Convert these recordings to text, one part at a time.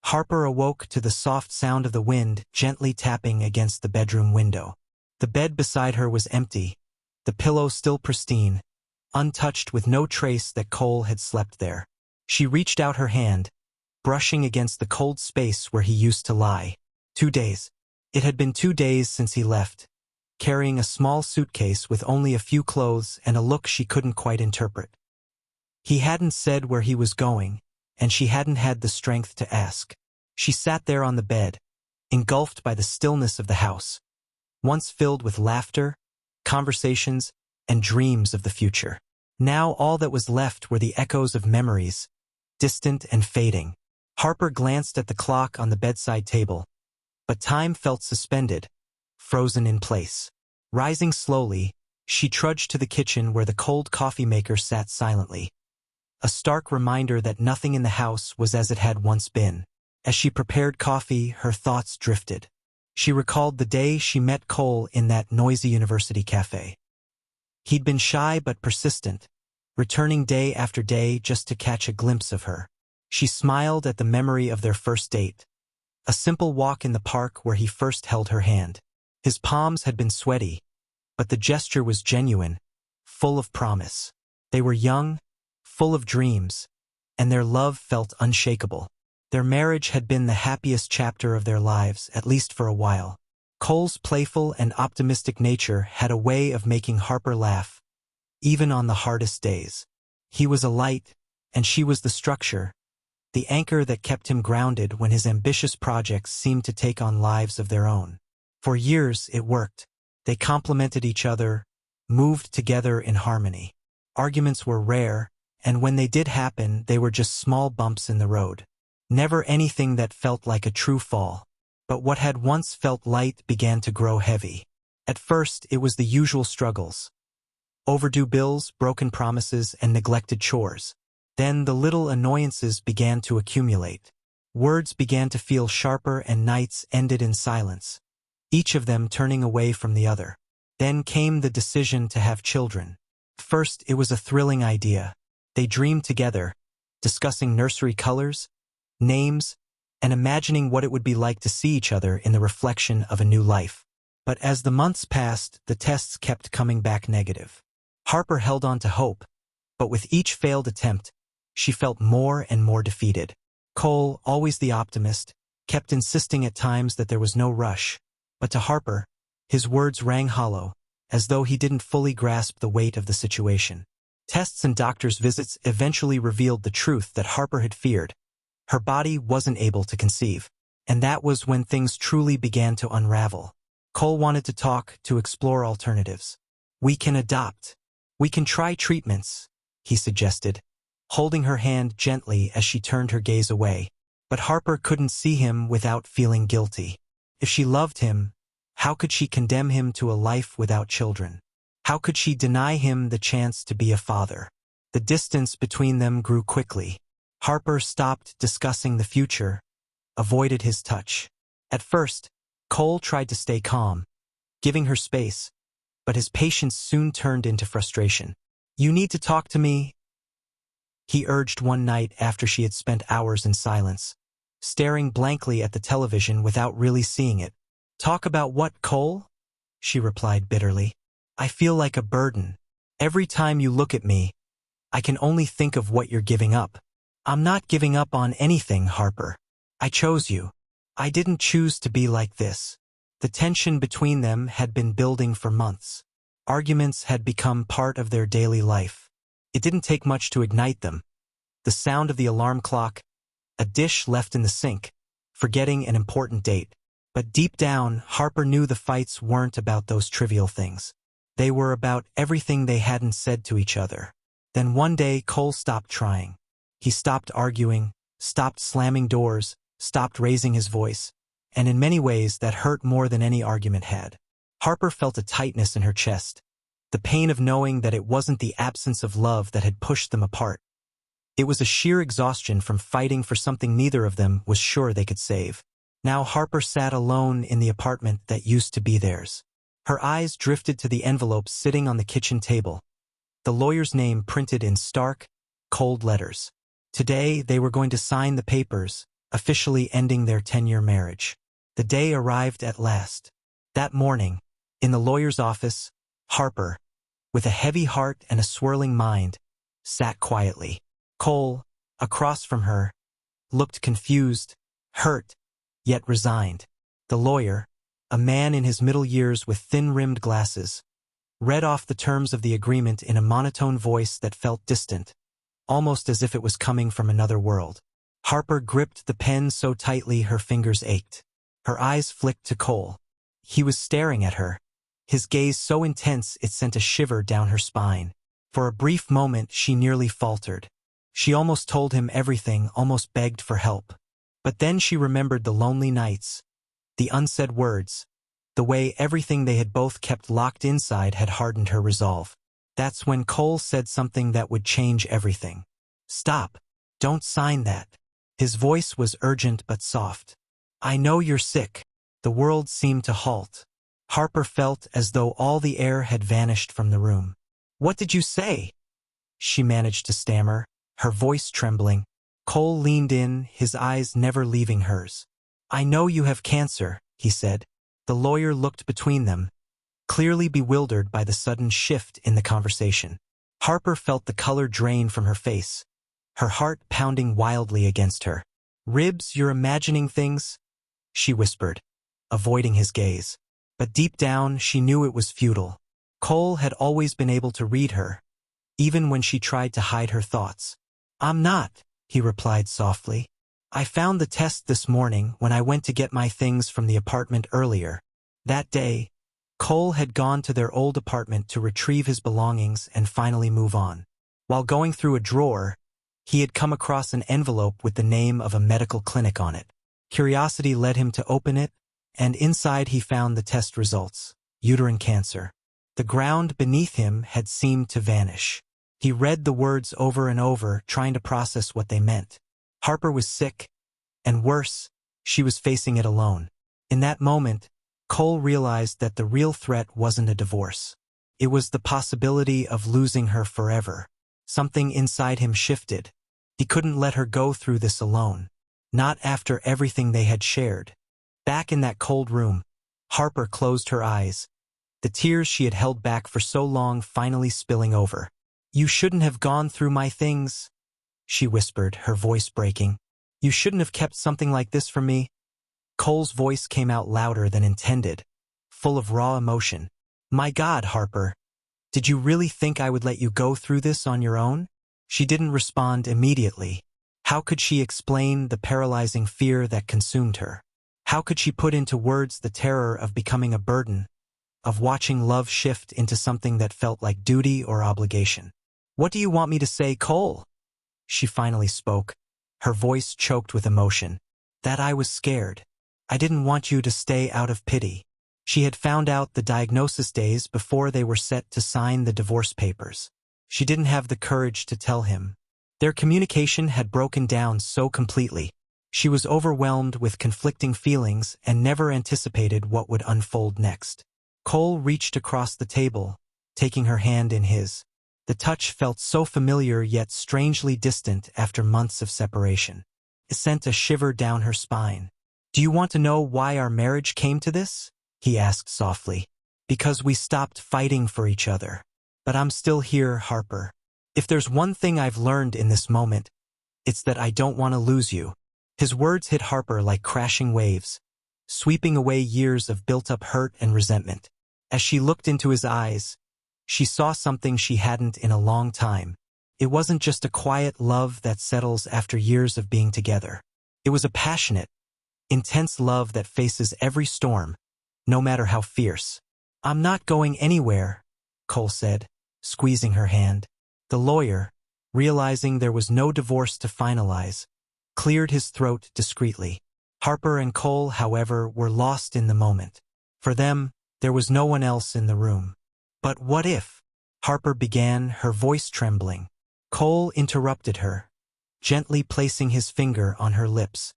Harper awoke to the soft sound of the wind gently tapping against the bedroom window. The bed beside her was empty, the pillow still pristine, untouched with no trace that Cole had slept there. She reached out her hand, brushing against the cold space where he used to lie. 2 days. It had been 2 days since he left, carrying a small suitcase with only a few clothes and a look she couldn't quite interpret. He hadn't said where he was going, and she hadn't had the strength to ask. She sat there on the bed, engulfed by the stillness of the house, once filled with laughter, conversations, and dreams of the future. Now all that was left were the echoes of memories, distant and fading. Harper glanced at the clock on the bedside table, but time felt suspended, frozen in place. Rising slowly, she trudged to the kitchen where the cold coffee maker sat silently, a stark reminder that nothing in the house was as it had once been. As she prepared coffee, her thoughts drifted. She recalled the day she met Cole in that noisy university cafe. He'd been shy but persistent, returning day after day just to catch a glimpse of her. She smiled at the memory of their first date, a simple walk in the park where he first held her hand. His palms had been sweaty, but the gesture was genuine, full of promise. They were young, full of dreams, and their love felt unshakable. Their marriage had been the happiest chapter of their lives, at least for a while. Cole's playful and optimistic nature had a way of making Harper laugh, even on the hardest days. He was a light, and she was the structure, the anchor that kept him grounded when his ambitious projects seemed to take on lives of their own. For years it worked. They complemented each other, moved together in harmony. Arguments were rare, and when they did happen, they were just small bumps in the road. Never anything that felt like a true fall. But what had once felt light began to grow heavy. At first, it was the usual struggles. Overdue bills, broken promises, and neglected chores. Then the little annoyances began to accumulate. Words began to feel sharper and nights ended in silence, each of them turning away from the other. Then came the decision to have children. First, it was a thrilling idea. They dreamed together, discussing nursery colors, names, and imagining what it would be like to see each other in the reflection of a new life. But as the months passed, the tests kept coming back negative. Harper held on to hope, but with each failed attempt, she felt more and more defeated. Cole, always the optimist, kept insisting at times that there was no rush. But to Harper, his words rang hollow, as though he didn't fully grasp the weight of the situation. Tests and doctors' visits eventually revealed the truth that Harper had feared. Her body wasn't able to conceive. And that was when things truly began to unravel. Cole wanted to talk, to explore alternatives. "We can adopt. We can try treatments," he suggested, holding her hand gently as she turned her gaze away. But Harper couldn't see him without feeling guilty. If she loved him, how could she condemn him to a life without children? How could she deny him the chance to be a father? The distance between them grew quickly. Harper stopped discussing the future, avoided his touch. At first, Cole tried to stay calm, giving her space, but his patience soon turned into frustration. "You need to talk to me," he urged one night after she had spent hours in silence, staring blankly at the television without really seeing it. "Talk about what, Cole?" she replied bitterly. "I feel like a burden. Every time you look at me, I can only think of what you're giving up." "I'm not giving up on anything, Harper. I chose you. I didn't choose to be like this." The tension between them had been building for months. Arguments had become part of their daily life. It didn't take much to ignite them. The sound of the alarm clock, a dish left in the sink, forgetting an important date. But deep down, Harper knew the fights weren't about those trivial things. They were about everything they hadn't said to each other. Then one day, Cole stopped trying. He stopped arguing, stopped slamming doors, stopped raising his voice, and in many ways that hurt more than any argument had. Harper felt a tightness in her chest, the pain of knowing that it wasn't the absence of love that had pushed them apart. It was a sheer exhaustion from fighting for something neither of them was sure they could save. Now Harper sat alone in the apartment that used to be theirs. Her eyes drifted to the envelope sitting on the kitchen table, the lawyer's name printed in stark, cold letters. Today they were going to sign the papers, officially ending their 10-year marriage. The day arrived at last. That morning, in the lawyer's office, Harper, with a heavy heart and a swirling mind, sat quietly. Cole, across from her, looked confused, hurt, yet resigned. The lawyer, a man in his middle years with thin-rimmed glasses, read off the terms of the agreement in a monotone voice that felt distant, almost as if it was coming from another world. Harper gripped the pen so tightly her fingers ached. Her eyes flicked to Cole. He was staring at her, his gaze so intense it sent a shiver down her spine. For a brief moment she nearly faltered. She almost told him everything, almost begged for help. But then she remembered the lonely nights, the unsaid words, the way everything they had both kept locked inside had hardened her resolve. That's when Cole said something that would change everything. "Stop. Don't sign that." His voice was urgent but soft. "I know you're sick." The world seemed to halt. Harper felt as though all the air had vanished from the room. "What did you say?" she managed to stammer, her voice trembling. Cole leaned in, his eyes never leaving hers. "I know you have cancer," he said. The lawyer looked between them, clearly bewildered by the sudden shift in the conversation. Harper felt the color drain from her face, her heart pounding wildly against her. "Ribs, you're imagining things," she whispered, avoiding his gaze. But deep down, she knew it was futile. Cole had always been able to read her, even when she tried to hide her thoughts. "I'm not," he replied softly. "I found the test this morning when I went to get my things from the apartment earlier." That day, Cole had gone to their old apartment to retrieve his belongings and finally move on. While going through a drawer, he had come across an envelope with the name of a medical clinic on it. Curiosity led him to open it, and inside he found the test results: uterine cancer. The ground beneath him had seemed to vanish. He read the words over and over, trying to process what they meant. Harper was sick, and worse, she was facing it alone. In that moment, Cole realized that the real threat wasn't a divorce. It was the possibility of losing her forever. Something inside him shifted. He couldn't let her go through this alone. Not after everything they had shared. Back in that cold room, Harper closed her eyes, the tears she had held back for so long finally spilling over. "You shouldn't have gone through my things," she whispered, her voice breaking. "You shouldn't have kept something like this from me." Cole's voice came out louder than intended, full of raw emotion. "My God, Harper, did you really think I would let you go through this on your own?" She didn't respond immediately. How could she explain the paralyzing fear that consumed her? How could she put into words the terror of becoming a burden, of watching love shift into something that felt like duty or obligation? "What do you want me to say, Cole?" She finally spoke, her voice choked with emotion. "That I was scared. I didn't want you to stay out of pity." She had found out the diagnosis days before they were set to sign the divorce papers. She didn't have the courage to tell him. Their communication had broken down so completely. She was overwhelmed with conflicting feelings and never anticipated what would unfold next. Cole reached across the table, taking her hand in his. The touch felt so familiar yet strangely distant after months of separation. It sent a shiver down her spine. "Do you want to know why our marriage came to this?" he asked softly. "Because we stopped fighting for each other. But I'm still here, Harper. If there's one thing I've learned in this moment, it's that I don't want to lose you." His words hit Harper like crashing waves, sweeping away years of built-up hurt and resentment. As she looked into his eyes, she saw something she hadn't in a long time. It wasn't just a quiet love that settles after years of being together. It was a passionate, intense love that faces every storm, no matter how fierce. "I'm not going anywhere," Cole said, squeezing her hand. The lawyer, realizing there was no divorce to finalize, cleared his throat discreetly. Harper and Cole, however, were lost in the moment. For them, there was no one else in the room. "But what if?" Harper began, her voice trembling. Cole interrupted her, gently placing his finger on her lips.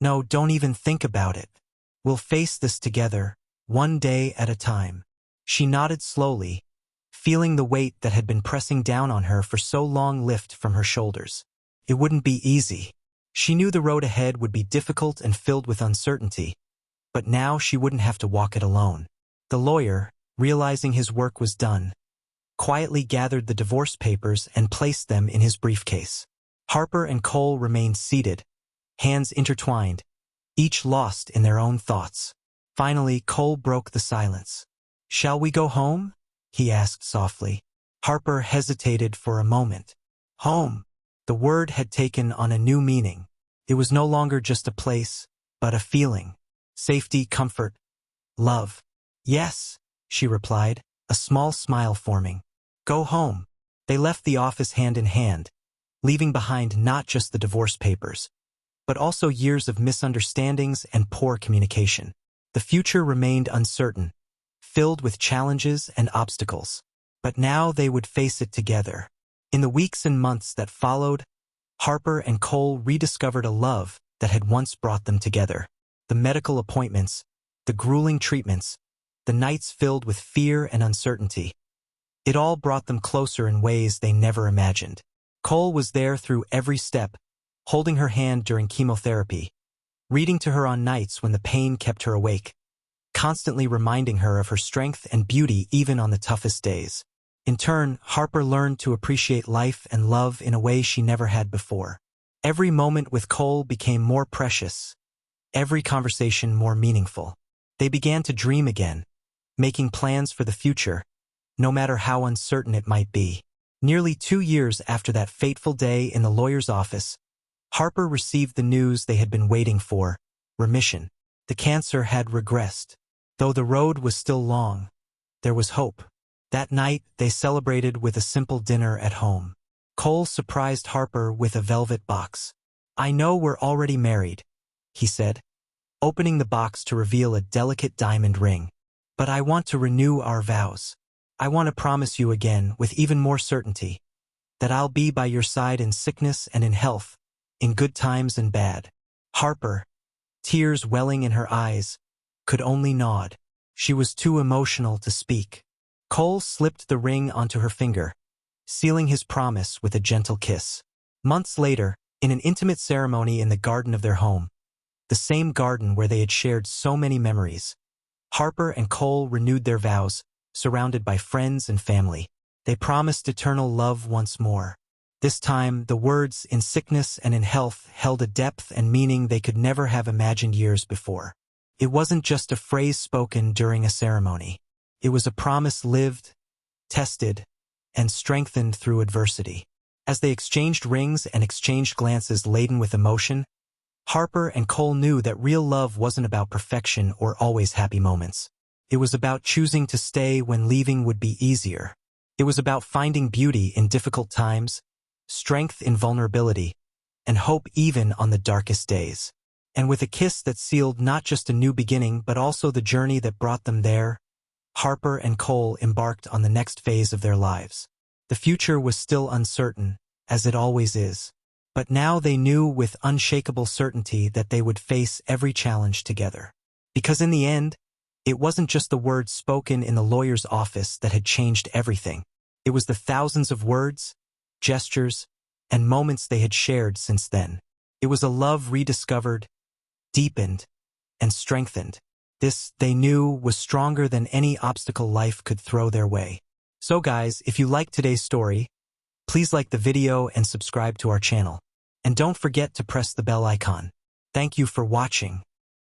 "No, don't even think about it. We'll face this together, one day at a time." She nodded slowly, feeling the weight that had been pressing down on her for so long lift from her shoulders. It wouldn't be easy. She knew the road ahead would be difficult and filled with uncertainty, but now she wouldn't have to walk it alone. The lawyer, realizing his work was done, quietly gathered the divorce papers and placed them in his briefcase. Harper and Cole remained seated, hands intertwined, each lost in their own thoughts. Finally, Cole broke the silence. "Shall we go home?" he asked softly. Harper hesitated for a moment. Home. The word had taken on a new meaning. It was no longer just a place, but a feeling. Safety, comfort, love. "Yes," she replied, a small smile forming. "Go home." They left the office hand in hand, leaving behind not just the divorce papers, but also years of misunderstandings and poor communication. The future remained uncertain, filled with challenges and obstacles. But now they would face it together. In the weeks and months that followed, Harper and Cole rediscovered a love that had once brought them together. The medical appointments, the grueling treatments, the nights filled with fear and uncertainty. It all brought them closer in ways they never imagined. Cole was there through every step, holding her hand during chemotherapy, reading to her on nights when the pain kept her awake, constantly reminding her of her strength and beauty even on the toughest days. In turn, Harper learned to appreciate life and love in a way she never had before. Every moment with Cole became more precious, every conversation more meaningful. They began to dream again, making plans for the future, no matter how uncertain it might be. Nearly 2 years after that fateful day in the lawyer's office, Harper received the news they had been waiting for: remission. The cancer had regressed. Though the road was still long, there was hope. That night, they celebrated with a simple dinner at home. Cole surprised Harper with a velvet box. "I know we're already married," he said, opening the box to reveal a delicate diamond ring. "But I want to renew our vows. I want to promise you again, with even more certainty, that I'll be by your side in sickness and in health, in good times and bad." Harper, tears welling in her eyes, could only nod. She was too emotional to speak. Cole slipped the ring onto her finger, sealing his promise with a gentle kiss. Months later, in an intimate ceremony in the garden of their home, the same garden where they had shared so many memories, Harper and Cole renewed their vows, surrounded by friends and family. They promised eternal love once more. This time, the words "in sickness and in health" held a depth and meaning they could never have imagined years before. It wasn't just a phrase spoken during a ceremony. It was a promise lived, tested, and strengthened through adversity. As they exchanged rings and exchanged glances laden with emotion, Harper and Cole knew that real love wasn't about perfection or always happy moments. It was about choosing to stay when leaving would be easier. It was about finding beauty in difficult times, strength in vulnerability, and hope even on the darkest days. And with a kiss that sealed not just a new beginning but also the journey that brought them there, Harper and Cole embarked on the next phase of their lives. The future was still uncertain, as it always is. But now they knew with unshakable certainty that they would face every challenge together. Because in the end, it wasn't just the words spoken in the lawyer's office that had changed everything. It was the thousands of words, gestures, and moments they had shared since then. It was a love rediscovered, deepened, and strengthened. This, they knew, was stronger than any obstacle life could throw their way. So guys, if you liked today's story, please like the video and subscribe to our channel. And don't forget to press the bell icon. Thank you for watching.